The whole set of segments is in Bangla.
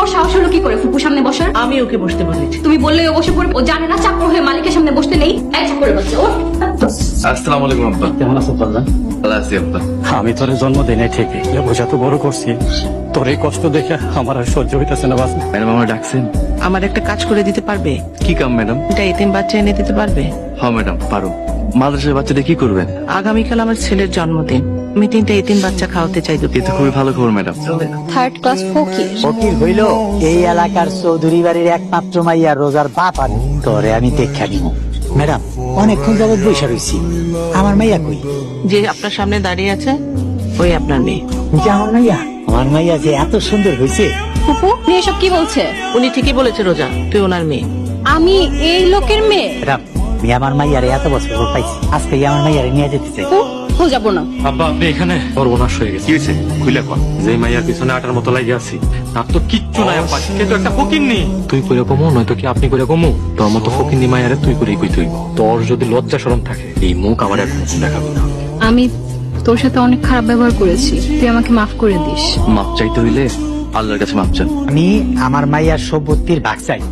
তোমার সাহস হলো কি করে ফুপুর সামনে বসার? আমি ওকে বসতে বলেছি। তুমি বললে ও বসে পড়বে? ও জানে না চাকর হয়ে মালিকের সামনে বসতে নেই? এক চাকরের বাচ্চা ও। আসসালামু আলাইকুম আব্বা। কেমন আছো পাল্লা? ভালো আছি আব্বা। আমি তোর জন্ম দিনে ঠিকই বোঝা তো বড় করছি, তোর এই কষ্ট দেখে আমার আর সহ্য হইতেছে না। বাস ম্যাডাম আমার ডাকছেন? আমার একটা কাজ করে দিতে পারবে? কি কাম ম্যাডাম? এটা এতিম বাচ্চা এনে দিতে পারবে? হ্যাঁ ম্যাডাম পারো। মাদ্রাসার বাচ্চাদের কি করবেন? আগামীকাল আমার ছেলের জন্মদিন, আমি 3টা এতিম বাচ্চা খাওয়াতে চাই। এ তো খুবই ভালো খবর ম্যাডাম। থার্ড ক্লাস ফকির। ফকির হইল এই এলাকার চৌধুরী বাড়ির একমাত্র মাইয়া রোজার বাপ। আমি তোরে আমি দেখা নিব। ম্যাডাম অনেকক্ষণ যাবত বৈশা রইছি, আমার মাইয়া কই? যে আপনার সামনে দাঁড়িয়ে আছে ওই আপনার মেয়ে। যে আমার মাইয়া, আমার মাইয়া যে এত সুন্দর হয়েছে। ফুপু মেয়ে সব কি বলছে? উনি ঠিকই বলেছে রোজা, তুই ওনার মেয়ে। আমি এই লোকের মেয়ে? ম্যাডাম আমি আমার মাইয়ারে এত বছর পর পাইছি, আজকে আমার মাইয়ারে নিয়ে যেতে চাই। ও যাবো না। আব্বা আপনি এখানে? সর্বনাশ হয়ে গেছে। কি হয়েছে খুলে কর। যে মাইয়ার পিছনে আটার মতো লাগিয়ে আছি তার তো কিচ্ছু নাই আব্বা, সে তো একটা ফকিন্নি। তুই করে কমু নয়তো কি আপনি করে কমু? তোর মতো ফকিন্নি মাইয়ারে তুই করে কই তুই? তোর যদি লজ্জা শরম থাকে এই মুখ আমার এখন দেখাবি না। আমি তোর সাথে অনেক খারাপ ব্যবহার করেছি, তুই আমাকে মাফ করে দিস। মাপ চাইতে হইলে আল্লাহর কাছে মাপ চান। আমি আমার মাইয়ার সম্পত্তির ভাগ চাই।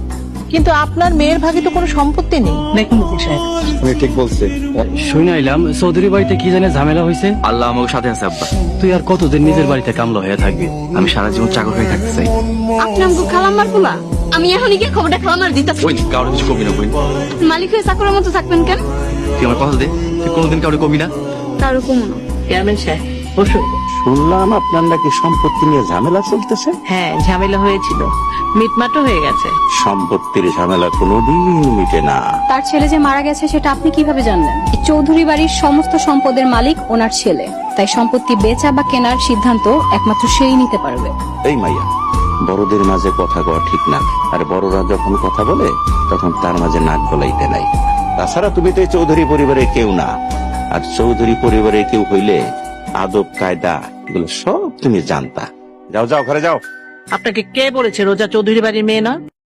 কিন্তু আপনার মেয়ের ভাগে তো কোনো সম্পত্তি নেই। দেখুন মুফতি সাহেব, তুমি ঠিক বলছে। শুনে আইলাম চৌধুরী বাড়িতে কি জানে ঝামেলা হয়েছে। আল্লাহ আমার সাথে আছে আব্বা। তুই আর কতদিন নিজের বাড়িতে কামলা হয়ে থাকবি? আমি সারা জীবন চাকর হয়ে থাকতে চাই। আপনি আমাকে খালাম্মার পোলা? আমি এখনই গিয়ে খবরটা খালাম্মার দিতেছি। ওই কারো কিছু কবি না বই। মালিক হয়ে চাকরের মতো থাকবেন কেন? তুই আমার কথা দে, তুই কোনোদিন কারো কবি না। কারো কমো না। চেয়ারম্যান সাহেব বসুন। শুনলাম আপনার নাকি সম্পত্তি নিয়ে ঝামেলা চলতেছে। হ্যাঁ, ঝামেলা হয়েছিল, মিটমাটও হয়ে গেছে। সম্পত্তির ঝামেলা কোনোদিন মিটে না। তার ছেলে যে মারা গেছে সেটা আপনি কিভাবে জানলেন? এই চৌধুরী বাড়ির সমস্ত সম্পদের মালিক ওনার ছেলে, তাই সম্পত্তি বেচা বা কেনার সিদ্ধান্ত একমাত্র সেই নিতে পারবে। এই মাইয়া, বড়দের মাঝে কথা কওয়া ঠিক না, আর বড়রা যখন কথা বলে তখন তার মাঝে নাক গলাইতে নাই। তাছাড়া তুমি তো এই চৌধুরী পরিবারের কেউ না, আর চৌধুরী পরিবারের কেউ হইলে আদব কায়দা এগুলো সব তুমি জানতা। যাও যাও ঘরে যাও। আপনাকে কে বলেছে রোজা চৌধুরী বাড়ির মেয়ে না?